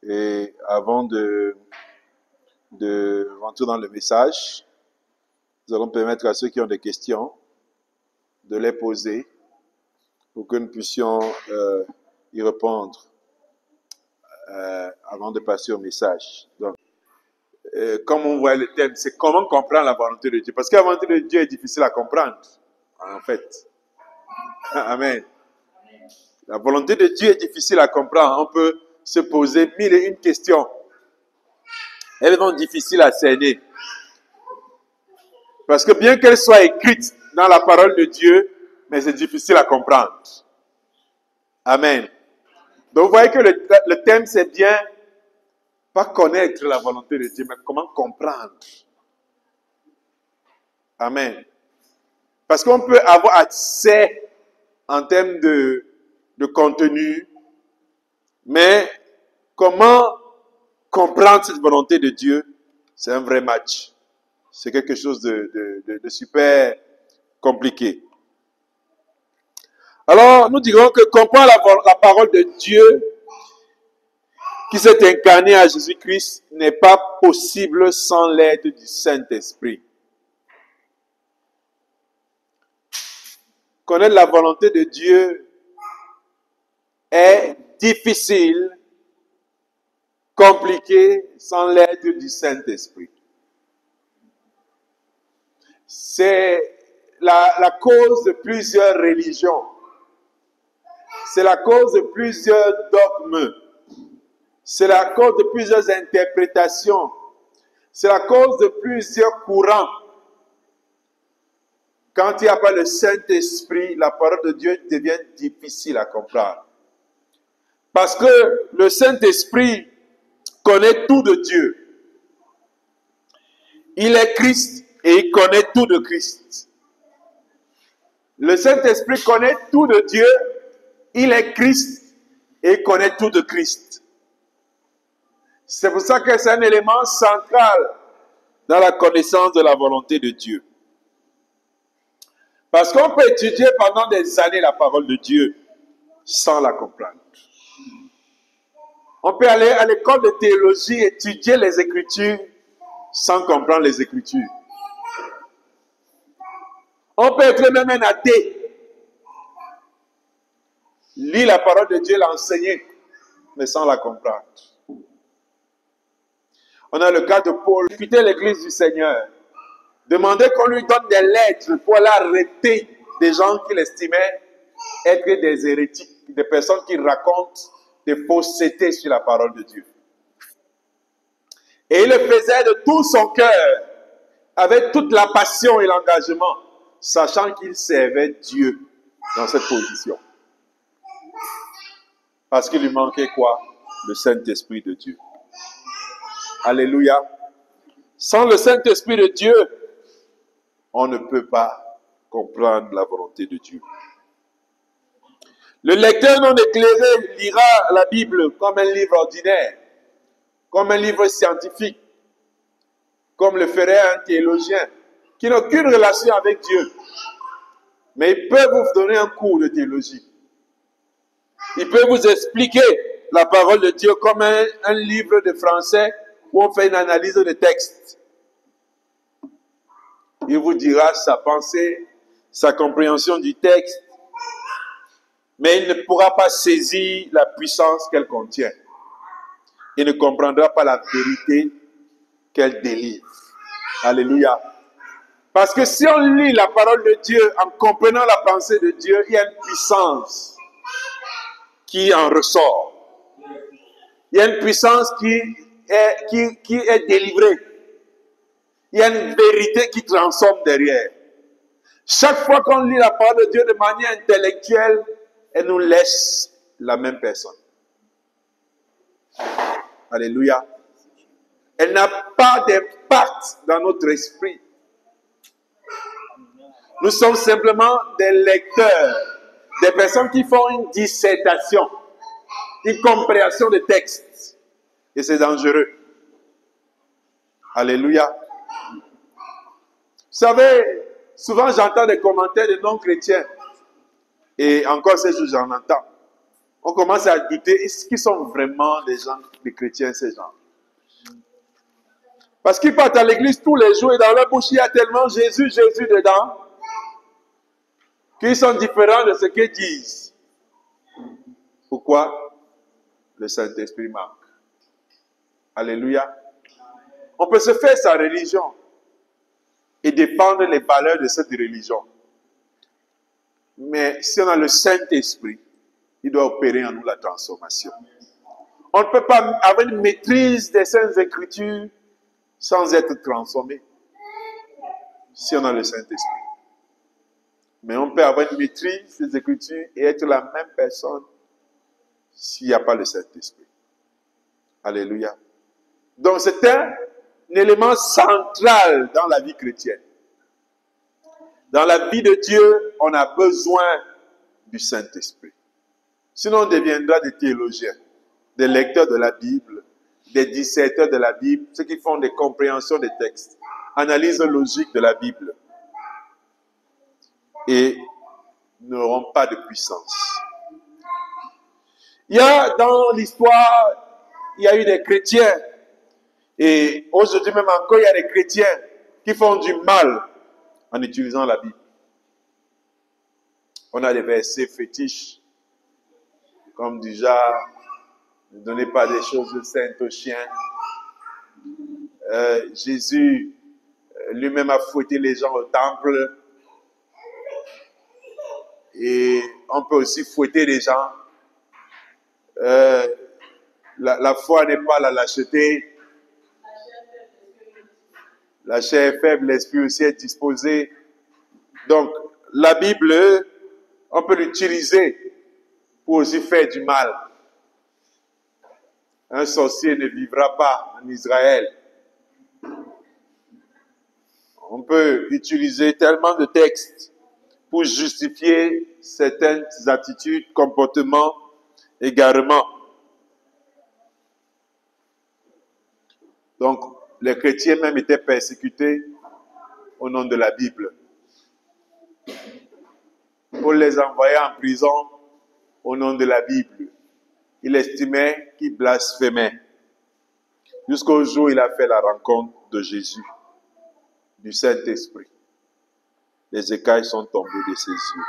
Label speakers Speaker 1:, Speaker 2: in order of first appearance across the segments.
Speaker 1: Et avant de rentrer dans le message, nous allons permettre à ceux qui ont des questions de les poser pour que nous puissions y répondre avant de passer au message. Donc, comme on voit le thème, c'est comment comprendre la volonté de Dieu. Parce que la volonté de Dieu est difficile à comprendre, en fait. Amen. La volonté de Dieu est difficile à comprendre. On peut se poser mille et une questions. Elles sont difficiles à cerner. Parce que bien qu'elles soient écrites dans la parole de Dieu, mais c'est difficile à comprendre. Amen. Donc vous voyez que le thème c'est bien, pas connaître la volonté de Dieu, mais comment comprendre. Amen. Parce qu'on peut avoir accès en termes de contenu, mais comment comprendre cette volonté de Dieu, c'est un vrai match. C'est quelque chose de super compliqué. Alors, nous dirons que comprendre la parole de Dieu qui s'est incarné à Jésus-Christ n'est pas possible sans l'aide du Saint-Esprit. Connaître la volonté de Dieu est difficile, compliqué, sans l'aide du Saint-Esprit. C'est la cause de plusieurs religions. C'est la cause de plusieurs dogmes. C'est la cause de plusieurs interprétations. C'est la cause de plusieurs courants. Quand il n'y a pas le Saint-Esprit, la parole de Dieu devient difficile à comprendre. Parce que le Saint-Esprit connaît tout de Dieu. Il est Christ et il connaît tout de Christ. Le Saint-Esprit connaît tout de Dieu. Il est Christ et il connaît tout de Christ. C'est pour ça que c'est un élément central dans la connaissance de la volonté de Dieu. Parce qu'on peut étudier pendant des années la parole de Dieu sans la comprendre. On peut aller à l'école de théologie, étudier les Écritures sans comprendre les Écritures. On peut être même un athée. Lire la parole de Dieu, l'enseigner, mais sans la comprendre. On a le cas de Paul, quitter l'église du Seigneur. Demandait qu'on lui donne des lettres pour aller arrêter des gens qu'il estimait être des hérétiques, des personnes qui racontent des faussetés sur la parole de Dieu. Et il le faisait de tout son cœur, avec toute la passion et l'engagement, sachant qu'il servait Dieu dans cette position. Parce qu'il lui manquait quoi? Le Saint-Esprit de Dieu. Alléluia. Sans le Saint-Esprit de Dieu, on ne peut pas comprendre la volonté de Dieu. Le lecteur non éclairé lira la Bible comme un livre ordinaire, comme un livre scientifique, comme le ferait un théologien qui n'a aucune relation avec Dieu. Mais il peut vous donner un cours de théologie. Il peut vous expliquer la parole de Dieu comme un livre de français où on fait une analyse de texte. Il vous dira sa pensée, sa compréhension du texte, mais il ne pourra pas saisir la puissance qu'elle contient. Il ne comprendra pas la vérité qu'elle délivre. Alléluia. Parce que si on lit la parole de Dieu en comprenant la pensée de Dieu, il y a une puissance qui en ressort. Il y a une puissance qui est délivrée. Il y a une vérité qui transforme derrière. Chaque fois qu'on lit la parole de Dieu de manière intellectuelle, elle nous laisse la même personne. Alléluia. Elle n'a pas d'impact dans notre esprit. Nous sommes simplement des lecteurs, des personnes qui font une dissertation, une compréhension de textes. Et c'est dangereux. Alléluia. Vous savez, souvent j'entends des commentaires de non-chrétiens. Et encore ces jours, j'en entends. on commence à douter, est-ce qu'ils sont vraiment des gens, des chrétiens, ces gens? Parce qu'ils partent à l'église tous les jours et dans leur bouche, il y a tellement Jésus, Jésus dedans, qu'ils sont différents de ce qu'ils disent. Pourquoi? Le Saint-Esprit manque. Alléluia. On peut se faire sa religion et défendre les valeurs de cette religion. Mais si on a le Saint-Esprit, il doit opérer en nous la transformation. On ne peut pas avoir une maîtrise des Saintes Écritures sans être transformé. Si on a le Saint-Esprit. Mais on peut avoir une maîtrise des Écritures et être la même personne s'il n'y a pas le Saint-Esprit. Alléluia. Donc c'est un élément central dans la vie chrétienne. Dans la vie de Dieu, on a besoin du Saint-Esprit. Sinon, on deviendra des théologiens, des lecteurs de la Bible, des dissecteurs de la Bible, ceux qui font des compréhensions des textes, analyse logique de la Bible. Et n'auront pas de puissance. Il y a dans l'histoire, il y a eu des chrétiens, et aujourd'hui même encore, il y a des chrétiens qui font du mal en utilisant la Bible. On a des versets fétiches, comme déjà, ne donnez pas des choses saintes aux chiens. Jésus lui-même a fouetté les gens au temple. Et on peut aussi fouetter les gens. La foi n'est pas la lâcheté. La chair est faible, l'esprit aussi est disposé. Donc, la Bible, on peut l'utiliser pour aussi faire du mal. Un sorcier ne vivra pas en Israël. On peut utiliser tellement de textes pour justifier certaines attitudes, comportements, égarements. Donc, les chrétiens même étaient persécutés au nom de la Bible. Pour les envoyer en prison au nom de la Bible. Il estimait qu'ils blasphémaient. Jusqu'au jour où il a fait la rencontre de Jésus, du Saint-Esprit. Les écailles sont tombées de ses yeux.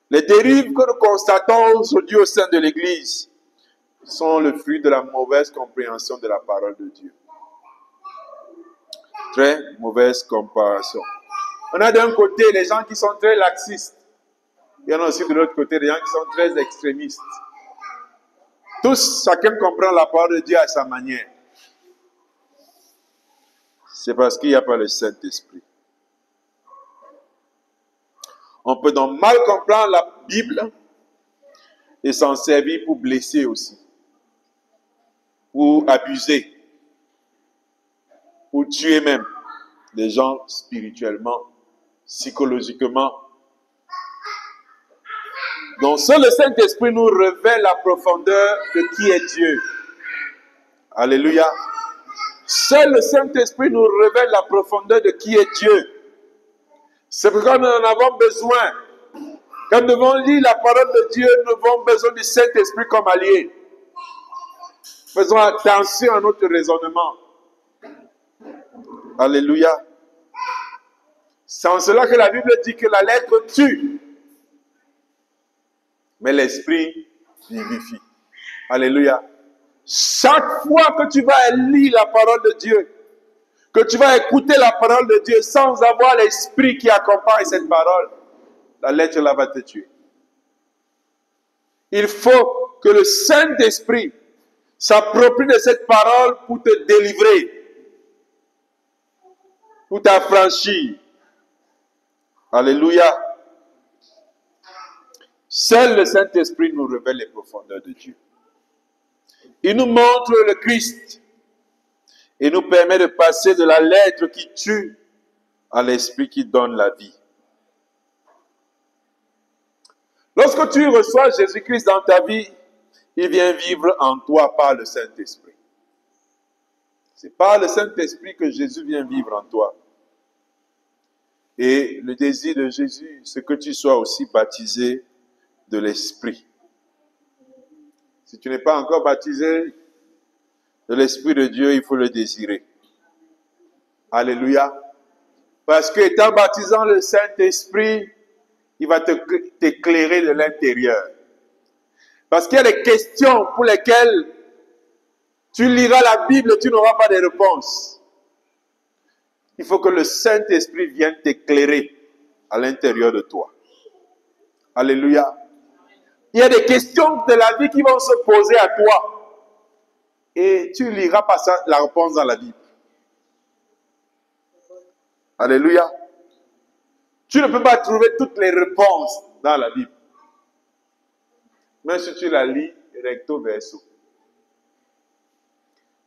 Speaker 1: Les dérives que nous constatons aujourd'hui au sein de l'Église sont le fruit de la mauvaise compréhension de la parole de Dieu. Très mauvaise comparaison. On a d'un côté les gens qui sont très laxistes. Il y en a aussi de l'autre côté des gens qui sont très extrémistes. Tous, chacun comprend la parole de Dieu à sa manière. C'est parce qu'il n'y a pas le Saint-Esprit. On peut donc mal comprendre la Bible et s'en servir pour blesser aussi, pour abuser, pour tuer même des gens spirituellement, psychologiquement. Donc seul le Saint-Esprit nous révèle la profondeur de qui est Dieu. Alléluia. Seul le Saint-Esprit nous révèle la profondeur de qui est Dieu. C'est pourquoi nous en avons besoin. Quand nous devons lire la parole de Dieu, nous avons besoin du Saint-Esprit comme allié. Faisons attention à notre raisonnement. Alléluia. C'est en cela que la Bible dit que la lettre tue, mais l'Esprit vivifie. Alléluia. Chaque fois que tu vas lire la parole de Dieu, que tu vas écouter la parole de Dieu sans avoir l'Esprit qui accompagne cette parole, la lettre là va te tuer. Il faut que le Saint-Esprit s'approprie de cette parole pour te délivrer, pour t'affranchir. Alléluia. Seul le Saint-Esprit nous révèle les profondeurs de Dieu. Il nous montre le Christ et nous permet de passer de la lettre qui tue à l'Esprit qui donne la vie. Lorsque tu reçois Jésus-Christ dans ta vie, il vient vivre en toi par le Saint-Esprit. C'est par le Saint-Esprit que Jésus vient vivre en toi. Et le désir de Jésus, c'est que tu sois aussi baptisé de l'Esprit. Si tu n'es pas encore baptisé de l'Esprit de Dieu, il faut le désirer. Alléluia. Parce que étant baptisé dans le Saint-Esprit, il va t'éclairer de l'intérieur. Parce qu'il y a des questions pour lesquelles tu liras la Bible et tu n'auras pas de réponse. Il faut que le Saint-Esprit vienne t'éclairer à l'intérieur de toi. Alléluia. Il y a des questions de la vie qui vont se poser à toi. Et tu liras pas la réponse dans la Bible. Alléluia. Tu ne peux pas trouver toutes les réponses dans la Bible. Même si tu la lis recto verso.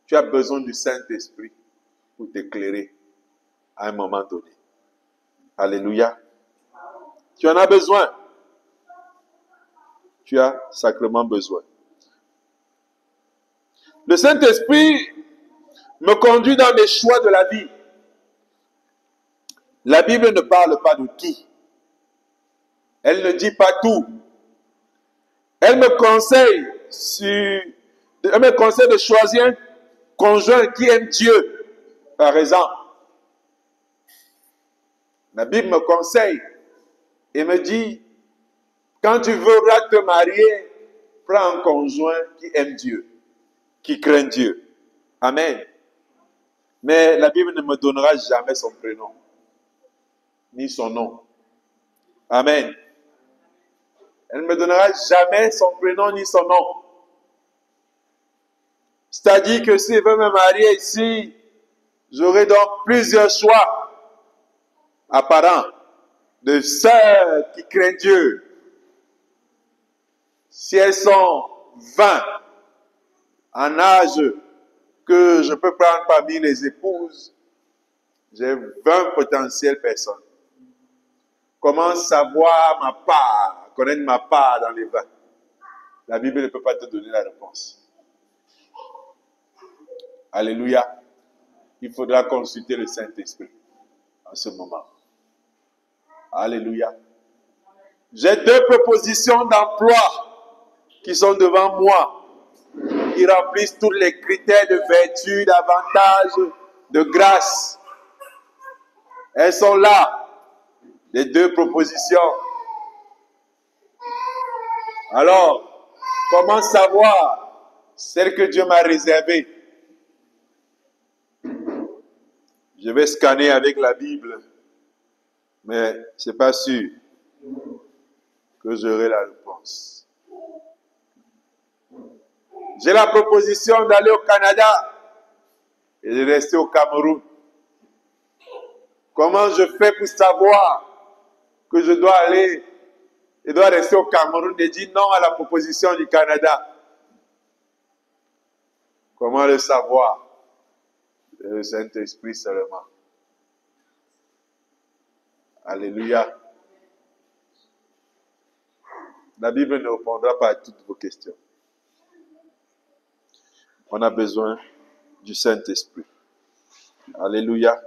Speaker 1: Tu as besoin du Saint-Esprit pour t'éclairer à un moment donné. Alléluia. Tu en as besoin. Tu as sacrément besoin. Le Saint-Esprit me conduit dans mes choix de la vie. La Bible ne parle pas de tout. Elle ne dit pas tout. Elle me conseille de choisir un conjoint qui aime Dieu, par exemple. La Bible me conseille et me dit, quand tu voudras te marier, prends un conjoint qui aime Dieu, qui craint Dieu. Amen. Mais la Bible ne me donnera jamais son prénom, ni son nom. Amen. Elle ne me donnera jamais son prénom ni son nom. C'est-à-dire que si je veux me marier ici, j'aurai donc plusieurs choix apparents de sœurs qui craignent Dieu. Si elles sont 20 en âge que je peux prendre parmi les épouses, j'ai 20 potentielles personnes. Comment savoir ma part, connaître ma part dans les 20? La Bible ne peut pas te donner la réponse. Alléluia. Il faudra consulter le Saint-Esprit en ce moment. Alléluia. J'ai 2 propositions d'emploi qui sont devant moi, qui remplissent tous les critères de vertu, d'avantage, de grâce. Elles sont là, les 2 propositions. Alors, comment savoir celle que Dieu m'a réservée? Je vais scanner avec la Bible, mais ce n'est pas sûr que j'aurai la réponse. J'ai la proposition d'aller au Canada et de rester au Cameroun. Comment je fais pour savoir que je dois aller et dois rester au Cameroun et dire non à la proposition du Canada? Comment le savoir? Le Saint-Esprit seulement. Alléluia. La Bible ne répondra pas à toutes vos questions. On a besoin du Saint-Esprit. Alléluia.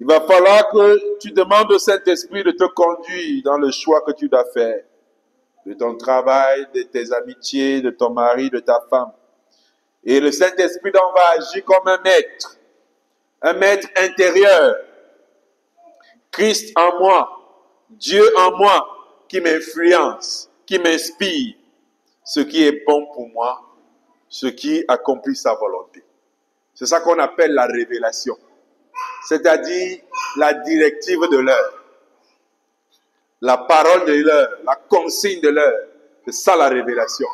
Speaker 1: Il va falloir que tu demandes au Saint-Esprit de te conduire dans le choix que tu dois faire. De ton travail, de tes amitiés, de ton mari, de ta femme. Et le Saint-Esprit donc va agir comme un maître intérieur. Christ en moi, Dieu en moi, qui m'influence, qui m'inspire, ce qui est bon pour moi, ce qui accomplit sa volonté. C'est ça qu'on appelle la révélation, c'est-à-dire la directive de l'heure, la parole de l'heure, la consigne de l'heure. C'est ça la révélation.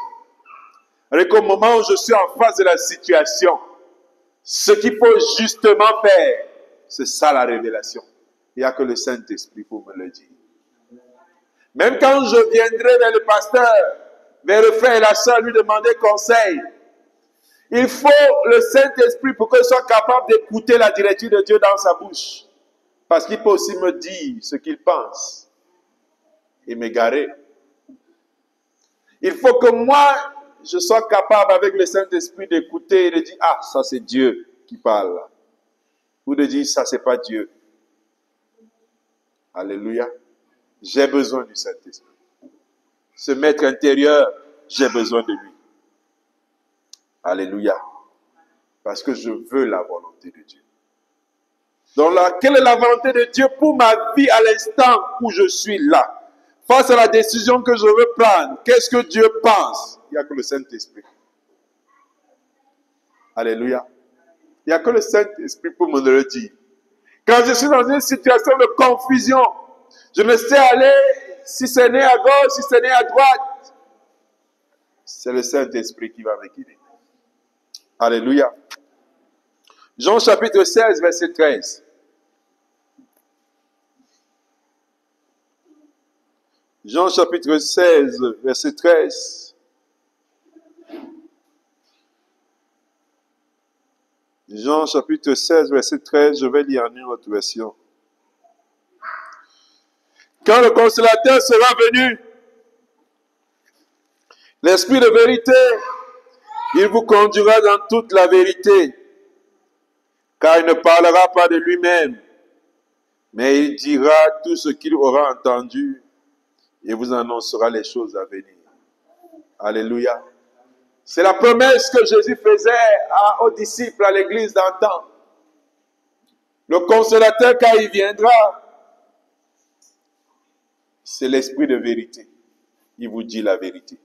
Speaker 1: Avec au moment où je suis en face de la situation, ce qu'il faut justement faire, c'est ça la révélation. Il n'y a que le Saint-Esprit pour me le dire. Même quand je viendrai vers le pasteur, vers le frère et la sœur, lui demander conseil, il faut le Saint-Esprit pour qu'il soit capable d'écouter la directive de Dieu dans sa bouche. Parce qu'il peut aussi me dire ce qu'il pense et m'égarer. Il faut que moi, je sois capable avec le Saint-Esprit d'écouter et de dire, ah, ça c'est Dieu qui parle. Ou de dire, ça c'est pas Dieu. Alléluia. J'ai besoin du Saint-Esprit. Ce maître intérieur j'ai besoin de lui. Alléluia. Parce que je veux la volonté de Dieu. Donc là, quelle est la volonté de Dieu pour ma vie à l'instant où je suis là? Face à la décision que je veux prendre, qu'est-ce que Dieu pense? Il n'y a que le Saint-Esprit. Alléluia. Il n'y a que le Saint-Esprit pour me le dire. Quand je suis dans une situation de confusion, je ne sais aller si c'est né à gauche, si c'est né à droite. C'est le Saint-Esprit qui va me guider. Alléluia. Jean chapitre 16, verset 13. Jean chapitre 16, verset 13. Jean chapitre 16, verset 13, je vais lire en une autre version. Quand le consolateur sera venu, l'Esprit de vérité, il vous conduira dans toute la vérité, car il ne parlera pas de lui-même, mais il dira tout ce qu'il aura entendu et vous annoncera les choses à venir. Alléluia. C'est la promesse que Jésus faisait aux disciples, à l'église d'antan. Le consolateur, quand il viendra, c'est l'Esprit de vérité. Il vous dit la vérité.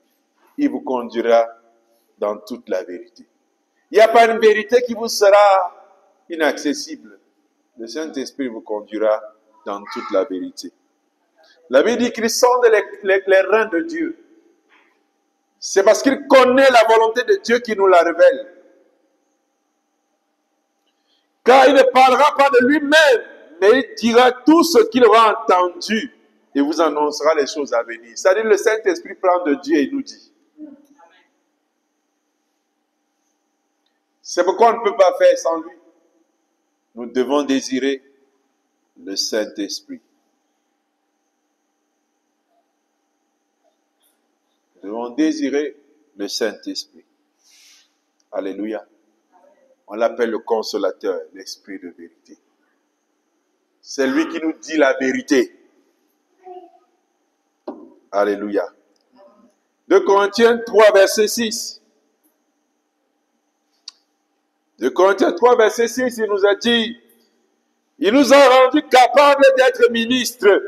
Speaker 1: Il vous conduira dans toute la vérité. Il n'y a pas une vérité qui vous sera inaccessible. Le Saint-Esprit vous conduira dans toute la vérité. La Bible dit qu'il sonde les reins de Dieu. C'est parce qu'il connaît la volonté de Dieu qui nous la révèle. Car il ne parlera pas de lui-même, mais il dira tout ce qu'il aura entendu et vous annoncera les choses à venir. C'est-à-dire le Saint-Esprit prend de Dieu et nous dit. C'est pourquoi on ne peut pas faire sans lui. Nous devons désirer le Saint-Esprit. Nous devons désirer le Saint-Esprit. Alléluia. On l'appelle le consolateur, l'Esprit de vérité. C'est lui qui nous dit la vérité. Alléluia. 2 Corinthiens 3, verset 6. 2 Corinthiens 3, verset 6, il nous a dit, il nous a rendus capables d'être ministres.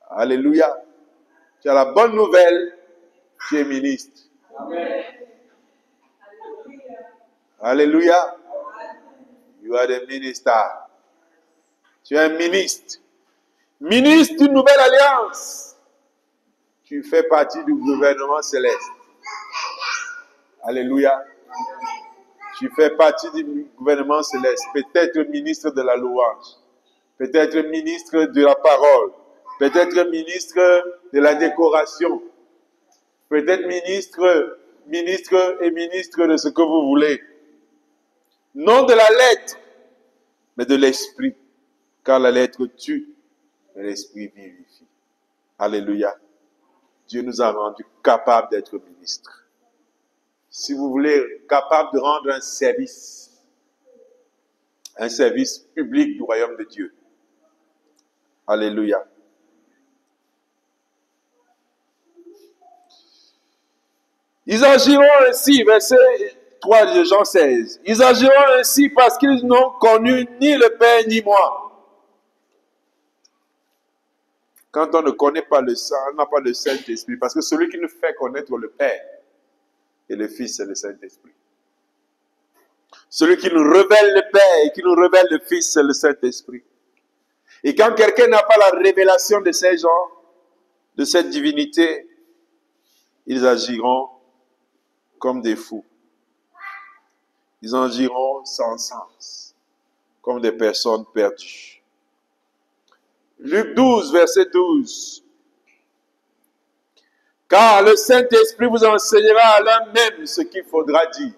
Speaker 1: Alléluia. Tu as la bonne nouvelle, tu es ministre. Amen. Alléluia. You are the minister. Tu es un ministre. Ministre d'une nouvelle alliance. Tu fais partie du gouvernement céleste. Alléluia. Tu fais partie du gouvernement céleste. Peut-être ministre de la louange. Peut-être ministre de la parole. Peut-être ministre de la décoration. Peut-être ministre et ministre de ce que vous voulez. Non de la lettre, mais de l'esprit. Car la lettre tue, mais l'esprit vivifie. Alléluia. Dieu nous a rendus capables d'être ministres. Si vous voulez, capables de rendre un service public du royaume de Dieu. Alléluia. Ils agiront ainsi, verset 3 de Jean 16. Ils agiront ainsi parce qu'ils n'ont connu ni le Père ni moi. Quand on ne connaît pas le Saint, on n'a pas le Saint-Esprit. Parce que celui qui nous fait connaître le Père et le Fils, c'est le Saint-Esprit. Celui qui nous révèle le Père et qui nous révèle le Fils, c'est le Saint-Esprit. Et quand quelqu'un n'a pas la révélation de ces gens, de cette divinité, ils agiront comme des fous. Ils agiront sans sens, comme des personnes perdues. Luc 12, verset 12. Car le Saint-Esprit vous enseignera à l'un même ce qu'il faudra dire.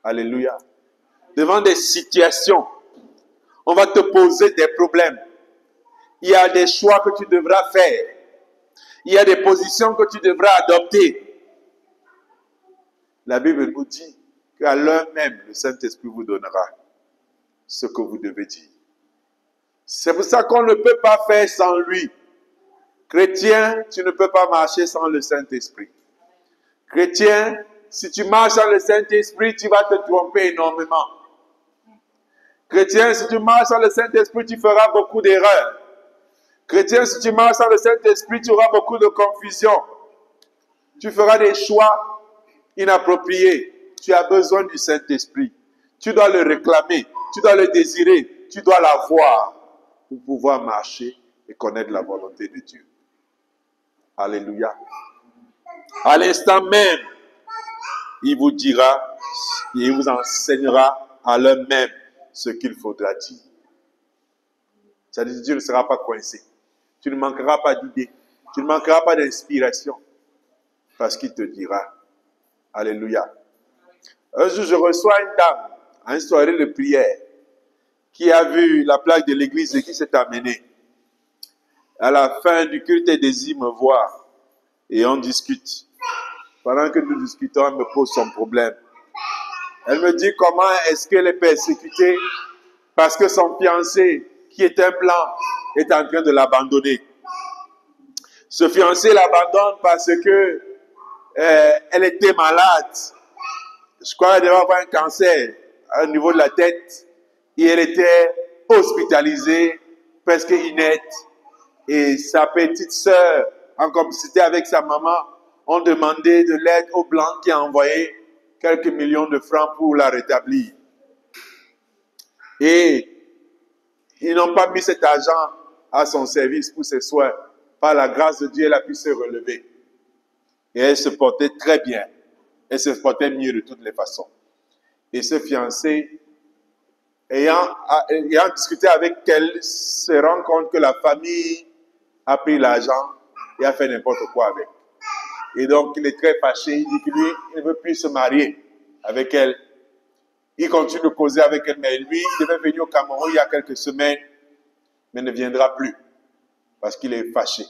Speaker 1: Alléluia. Devant des situations, on va te poser des problèmes. Il y a des choix que tu devras faire. Il y a des positions que tu devras adopter. La Bible nous dit qu'à l'heure même, le Saint-Esprit vous donnera ce que vous devez dire. C'est pour ça qu'on ne peut pas faire sans lui. Chrétien, tu ne peux pas marcher sans le Saint-Esprit. Chrétien, si tu marches dans le Saint-Esprit, tu vas te tromper énormément. Chrétien, si tu marches dans le Saint-Esprit, tu feras beaucoup d'erreurs. Chrétien, si tu marches dans le Saint-Esprit, tu auras beaucoup de confusion. Tu feras des choix inappropriés. Tu as besoin du Saint-Esprit. Tu dois le réclamer, tu dois le désirer, tu dois l'avoir pour pouvoir marcher et connaître la volonté de Dieu. Alléluia. À l'instant même, il vous dira, il vous enseignera à l'heure même ce qu'il faudra dire. C'est-à-dire que Dieu ne sera pas coincé. Tu ne manqueras pas d'idées. Tu ne manqueras pas d'inspiration. Parce qu'il te dira. Alléluia. Un jour, je reçois une dame à une soirée de prière qui a vu la plaque de l'église et qui s'est amenée. À la fin du culte, elle désire me voir et on discute. Pendant que nous discutons, elle me pose son problème. Elle me dit comment est-ce qu'elle est persécutée parce que son fiancé, qui est un blanc, est en train de l'abandonner. Ce fiancé l'abandonne parce que elle était malade. Je crois qu'elle devait avoir un cancer au niveau de la tête. Et elle était hospitalisée, presque inerte. Et sa petite sœur, en complicité avec sa maman, ont demandé de l'aide au blanc qui a envoyé quelques millions de francs pour la rétablir. Et ils n'ont pas mis cet argent à son service pour ses soins. Par la grâce de Dieu, elle a pu se relever. Et elle se portait très bien. Elle se portait mieux de toutes les façons. Et ce fiancé, ayant discuté avec elle, se rend compte que la famille a pris l'argent et a fait n'importe quoi avec. Et donc, il est très fâché. Il dit que lui, il ne veut plus se marier avec elle. Il continue de causer avec elle, mais lui, il devait venir au Cameroun il y a quelques semaines, mais ne viendra plus parce qu'il est fâché.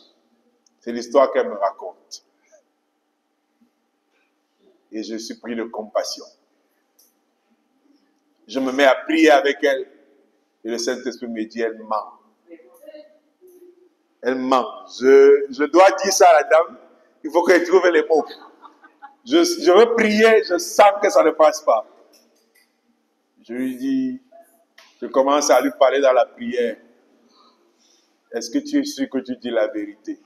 Speaker 1: C'est l'histoire qu'elle me raconte. Et je suis pris de compassion. Je me mets à prier avec elle. Et le Saint-Esprit me dit, elle ment. Elle ment. Je dois dire ça à la dame. Il faut qu'elle trouve les mots. Je veux prier, je sens que ça ne passe pas. Je lui dis, je commence à lui parler dans la prière. Est-ce que tu es sûr que tu dis la vérité?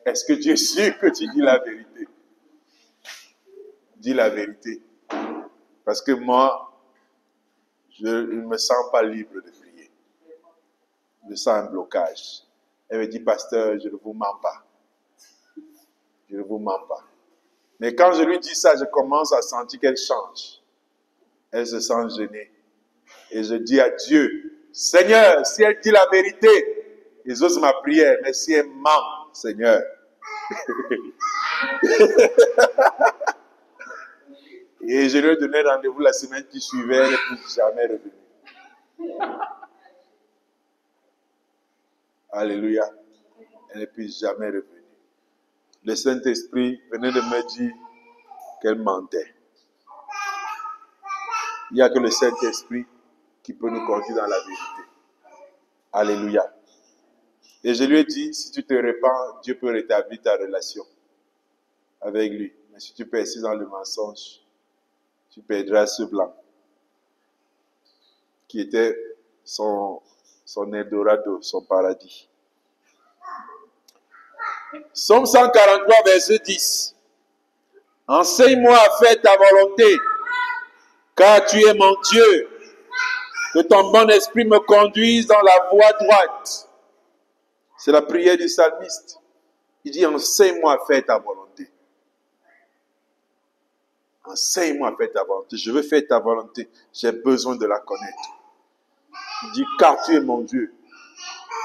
Speaker 1: Est-ce que tu es sûr que tu dis la vérité? Dis la vérité. Parce que moi, je ne me sens pas libre de prier. Je sens un blocage. Elle me dit, pasteur, je ne vous mens pas. Je ne vous mens pas. Mais quand je lui dis ça, je commence à sentir qu'elle change. Elle se sent gênée. Et je dis à Dieu, Seigneur, si elle dit la vérité, ils osent ma prière. Mais si elle ment, Seigneur. Et je lui ai donné rendez-vous la semaine qui suivait, elle n'est plus jamais revenue. Alléluia. Elle n'est plus jamais revenue. Le Saint-Esprit venait de me dire qu'elle mentait. Il n'y a que le Saint-Esprit qui peut nous conduire dans la vérité. Alléluia. Et je lui ai dit, si tu te répands, Dieu peut rétablir ta relation avec lui. Mais si tu persistes dans le mensonge, tu perdras ce blanc qui était son Eldorado, son paradis. Psaume 143, verset 10. Enseigne-moi à faire ta volonté, car tu es mon Dieu. Que ton bon esprit me conduise dans la voie droite. C'est la prière du psalmiste. Il dit, enseigne-moi à faire ta volonté. Enseigne-moi à faire ta volonté. Je veux faire ta volonté. J'ai besoin de la connaître. Il dit, car tu es mon Dieu.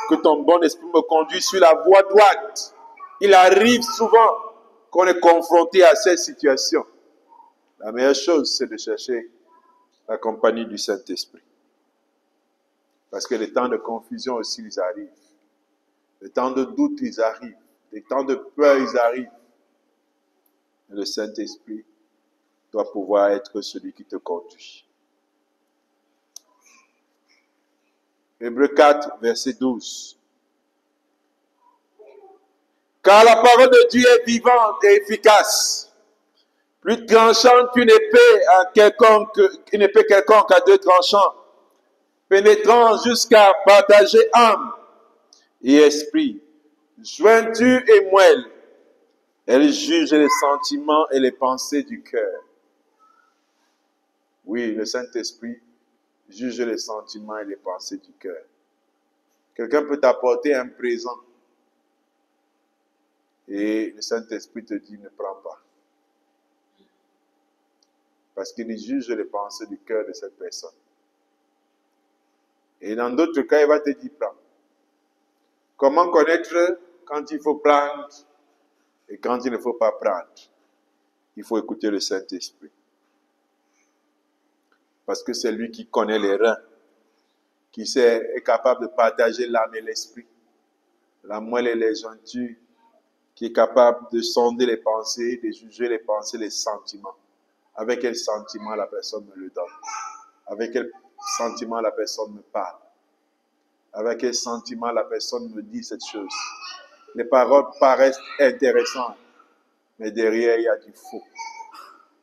Speaker 1: Que ton bon esprit me conduise sur la voie droite. Il arrive souvent qu'on est confronté à cette situation. La meilleure chose, c'est de chercher la compagnie du Saint-Esprit. Parce que les temps de confusion aussi, ils arrivent. Les temps de doute, ils arrivent. Les temps de peur, ils arrivent. Et le Saint-Esprit doit pouvoir être celui qui te conduit. Hébreux 4, verset 12. Car la parole de Dieu est vivante et efficace.
Speaker 2: plus tranchant qu'une épée quelconque à deux tranchants, pénétrant jusqu'à partager âme et esprit, jointure et moelle. Elle juge les sentiments et les pensées du cœur. Oui, le Saint-Esprit juge les sentiments et les pensées du cœur. Quelqu'un peut t'apporter un présent et le Saint-Esprit te dit ne prends pas. Parce qu'il juge les pensées du cœur de cette personne. Et dans d'autres cas, il va te dire prends. Comment connaître quand il faut prendre et quand il ne faut pas prendre? Il faut écouter le Saint-Esprit. Parce que c'est lui qui connaît les reins, qui est capable de partager l'âme et l'esprit, la moelle et les jointures, qui est capable de sonder les pensées, de juger les pensées, les sentiments. Avec quel sentiment la personne me le donne? Avec quel sentiment la personne me parle? Avec quel sentiment la personne me dit cette chose? Les paroles paraissent intéressantes, mais derrière il y a du faux.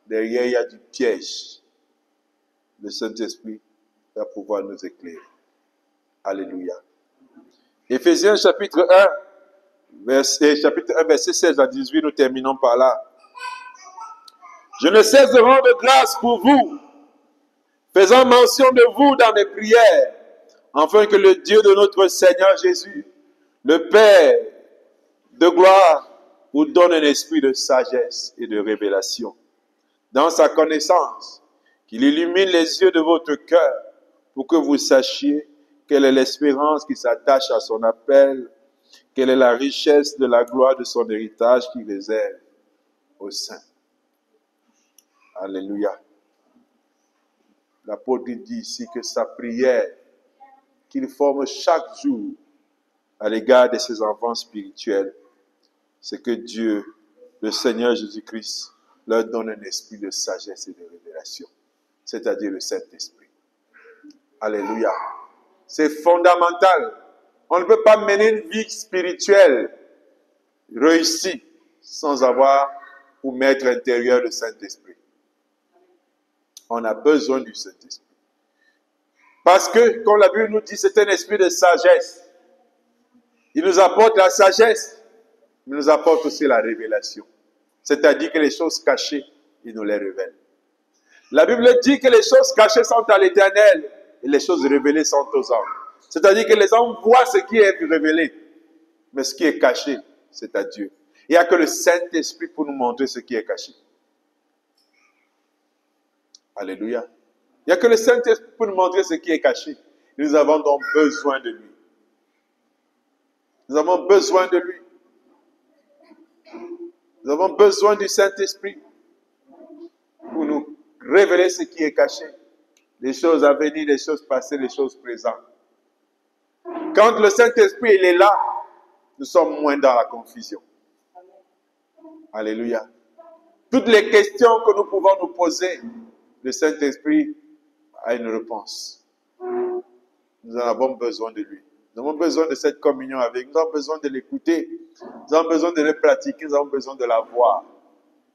Speaker 2: Derrière il y a du piège. Le Saint-Esprit va pouvoir nous éclairer. Alléluia. Éphésiens chapitre 1, verset 16 à 18, nous terminons par là. Je ne cesse de rendre grâce pour vous, faisant mention de vous dans mes prières, afin que le Dieu de notre Seigneur Jésus, le Père de gloire, vous donne un esprit de sagesse et de révélation. Dans sa connaissance, qu'il illumine les yeux de votre cœur, pour que vous sachiez quelle est l'espérance qui s'attache à son appel, quelle est la richesse de la gloire de son héritage qui réserve aux saints. Alléluia. L'apôtre dit ici que sa prière qu'il forme chaque jour à l'égard de ses enfants spirituels, c'est que Dieu, le Seigneur Jésus-Christ, leur donne un esprit de sagesse et de révélation, c'est-à-dire le Saint-Esprit. Alléluia. C'est fondamental. On ne peut pas mener une vie spirituelle réussie sans avoir pour maître intérieur le Saint-Esprit. On a besoin du Saint-Esprit. Parce que, comme la Bible nous dit, c'est un esprit de sagesse. Il nous apporte la sagesse, mais il nous apporte aussi la révélation. C'est-à-dire que les choses cachées, il nous les révèle. La Bible dit que les choses cachées sont à l'Éternel et les choses révélées sont aux hommes. C'est-à-dire que les hommes voient ce qui est révélé, mais ce qui est caché, c'est à Dieu. Il n'y a que le Saint-Esprit pour nous montrer ce qui est caché. Alléluia. Il n'y a que le Saint-Esprit pour nous montrer ce qui est caché. Nous avons donc besoin de lui. Nous avons besoin de lui. Nous avons besoin du Saint-Esprit pour nous révéler ce qui est caché. Les choses à venir, les choses passées, les choses présentes. Quand le Saint-Esprit il est là, nous sommes moins dans la confusion. Alléluia. Toutes les questions que nous pouvons nous poser, le Saint-Esprit a une réponse. Nous en avons besoin de lui. Nous avons besoin de cette communion avec lui. Nous avons besoin de l'écouter. Nous avons besoin de le pratiquer. Nous avons besoin de la voir.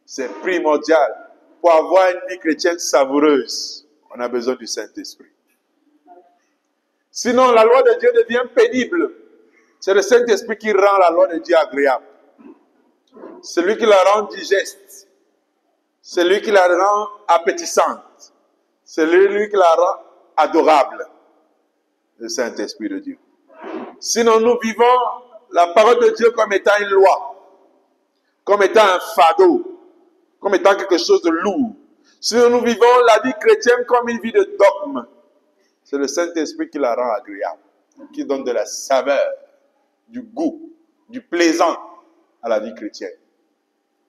Speaker 2: C'est primordial. Pour avoir une vie chrétienne savoureuse, on a besoin du Saint-Esprit. Sinon, la loi de Dieu devient pénible. C'est le Saint-Esprit qui rend la loi de Dieu agréable. C'est lui qui la rend digeste. C'est lui qui la rend appétissante. C'est lui qui la rend adorable. Le Saint-Esprit de Dieu. Sinon, nous vivons la parole de Dieu comme étant une loi, comme étant un fardeau, comme étant quelque chose de lourd. Sinon, nous vivons la vie chrétienne comme une vie de dogme. C'est le Saint-Esprit qui la rend agréable, qui donne de la saveur, du goût, du plaisant à la vie chrétienne.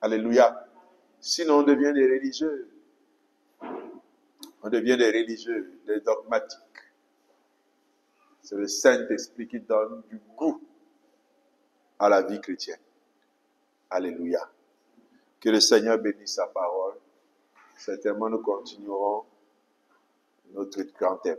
Speaker 2: Alléluia. Sinon, on devient des religieux. On devient des religieux, des dogmatiques. C'est le Saint-Esprit qui donne du goût à la vie chrétienne. Alléluia. Que le Seigneur bénisse sa parole. Certainement, nous continuerons notre grand thème.